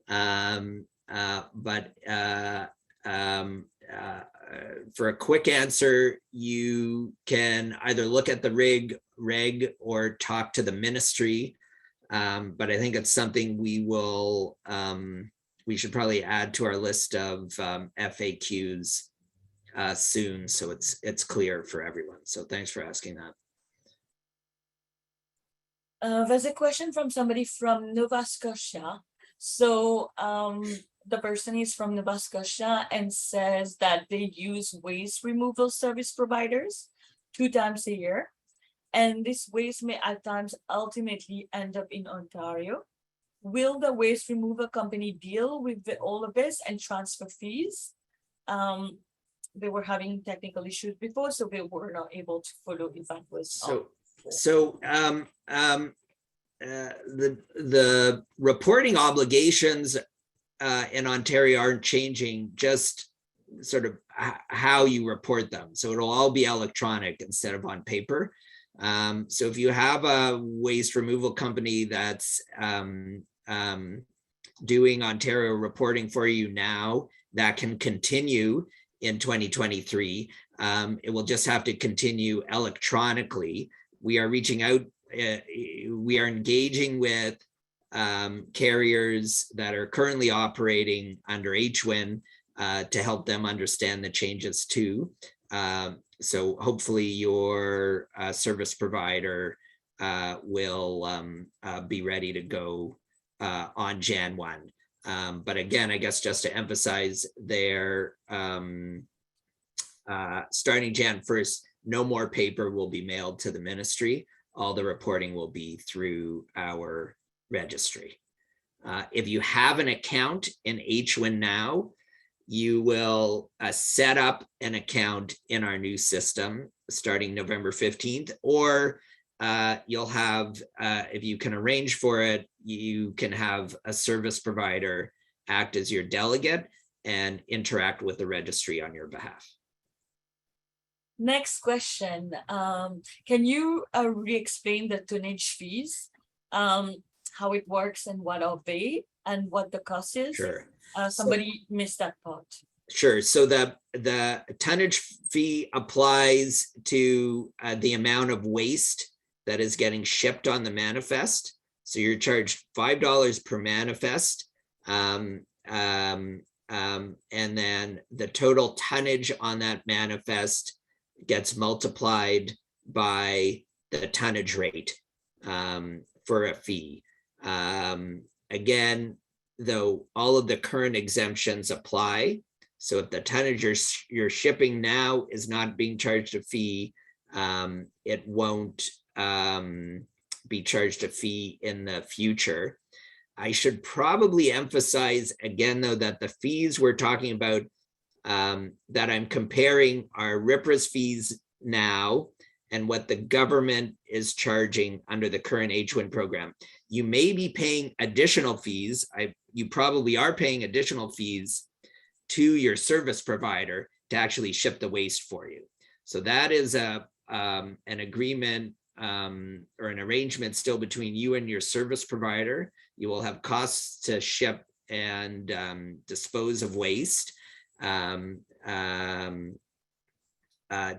but for a quick answer, you can either look at the reg or talk to the ministry. But I think it's something we should probably add to our list of FAQs soon, so it's clear for everyone. So thanks for asking that. There's a question from somebody from Nova Scotia. So the person is from Nova Scotia and says that they use waste removal service providers 2 times a year. And this waste may at times ultimately end up in Ontario. Will the waste removal company deal with all of this and transfer fees? They were having technical issues before, so they were not able to follow if that was. The reporting obligations in Ontario aren't changing, just sort of how you report them. So it'll all be electronic instead of on paper. So if you have a waste removal company that's doing Ontario reporting for you now, that can continue in 2023. It will just have to continue electronically. We are reaching out, we are engaging with carriers that are currently operating under HWIN to help them understand the changes too. So hopefully your service provider will be ready to go on Jan 1. But again, I guess just to emphasize, they're starting Jan 1st, no more paper will be mailed to the ministry. All the reporting will be through our registry. If you have an account in HWIN now, you will set up an account in our new system starting November 15th, or you'll have, if you can arrange for it, you can have a service provider act as your delegate and interact with the registry on your behalf. Next question. Can you re-explain the tonnage fees, how it works and what are they and what the cost is? Sure. Somebody missed that part. Sure. So the tonnage fee applies to the amount of waste that is getting shipped on the manifest. So you're charged $5 per manifest. And then the total tonnage on that manifest gets multiplied by the tonnage rate for a fee. Again, though, all of the current exemptions apply. So if the tonnage you're shipping now is not being charged a fee, it won't be charged a fee in the future. I should probably emphasize again, though, that the fees we're talking about that I'm comparing are RIPRA's fees now and what the government is charging under the current H-1 program. You may be paying additional fees. You probably are paying additional fees to your service provider to actually ship the waste for you. So that is an agreement or an arrangement still between you and your service provider. You will have costs to ship and dispose of waste,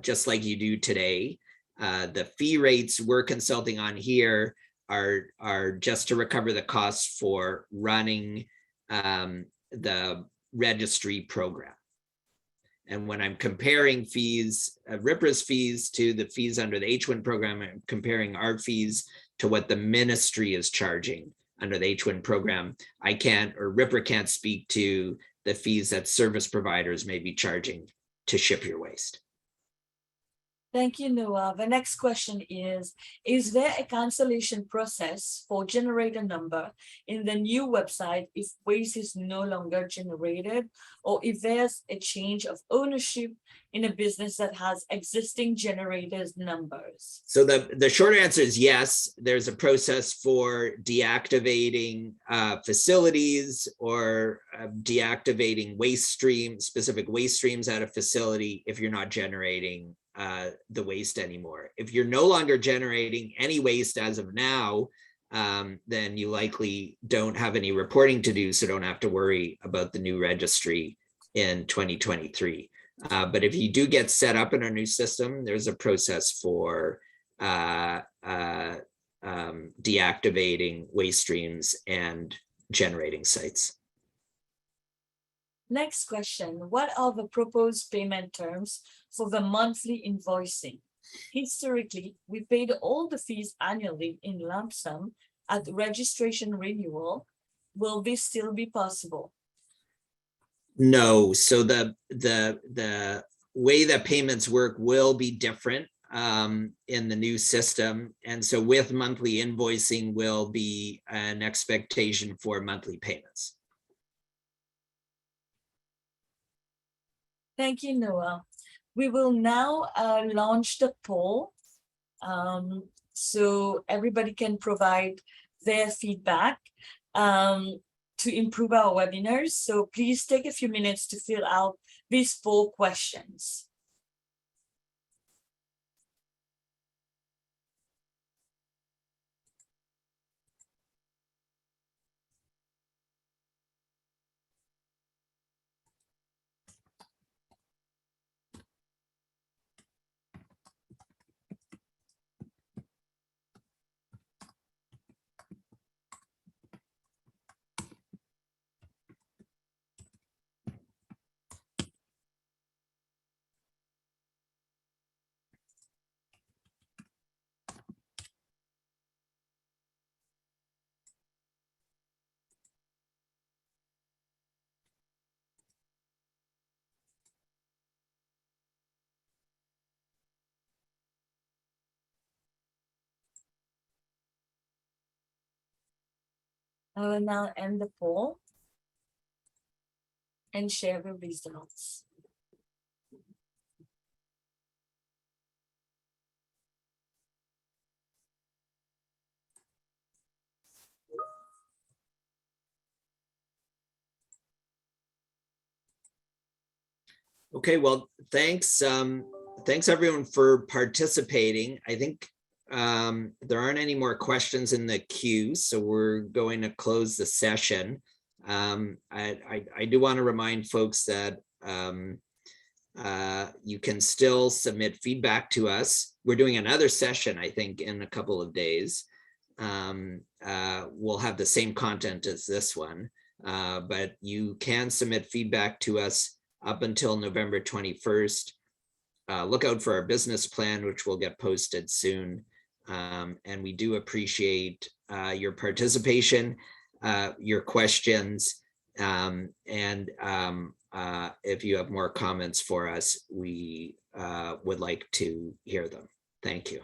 just like you do today. The fee rates we're consulting on here are just to recover the costs for running the registry program. And when I'm comparing fees, RIPRA's fees to the fees under the H-1 program, I'm comparing our fees to what the ministry is charging under the H-1 program. I can't, or RIPRA can't speak to the fees that service providers may be charging to ship your waste. Thank you, Noah. The next question is there a cancellation process for generator number in the new website if waste is no longer generated, or if there's a change of ownership in a business that has existing generators numbers? So the short answer is yes. There's a process for deactivating facilities or deactivating waste streams, specific waste streams at a facility if you're not generating the waste anymore. If you're no longer generating any waste as of now, then you likely don't have any reporting to do, so don't have to worry about the new registry in 2023. But if you do get set up in our new system, there's a process for deactivating waste streams and generating sites. Next question, what are the proposed payment terms for the monthly invoicing? Historically, we paid all the fees annually in lump sum at registration renewal. Will this still be possible? No, so the way that payments work will be different in the new system. And so with monthly invoicing will be an expectation for monthly payments. Thank you, Noah. We will now launch the poll so everybody can provide their feedback to improve our webinars. So please take a few minutes to fill out these poll questions. I will now end the poll and share the results. Okay, well, thanks. Thanks everyone for participating. I think there aren't any more questions in the queue, so we're going to close the session. I do want to remind folks that you can still submit feedback to us. We're doing another session, I think, in a couple of days. We'll have the same content as this one, but you can submit feedback to us up until November 21st. Look out for our business plan, which will get posted soon. And we do appreciate your participation, your questions, and if you have more comments for us, we would like to hear them. Thank you.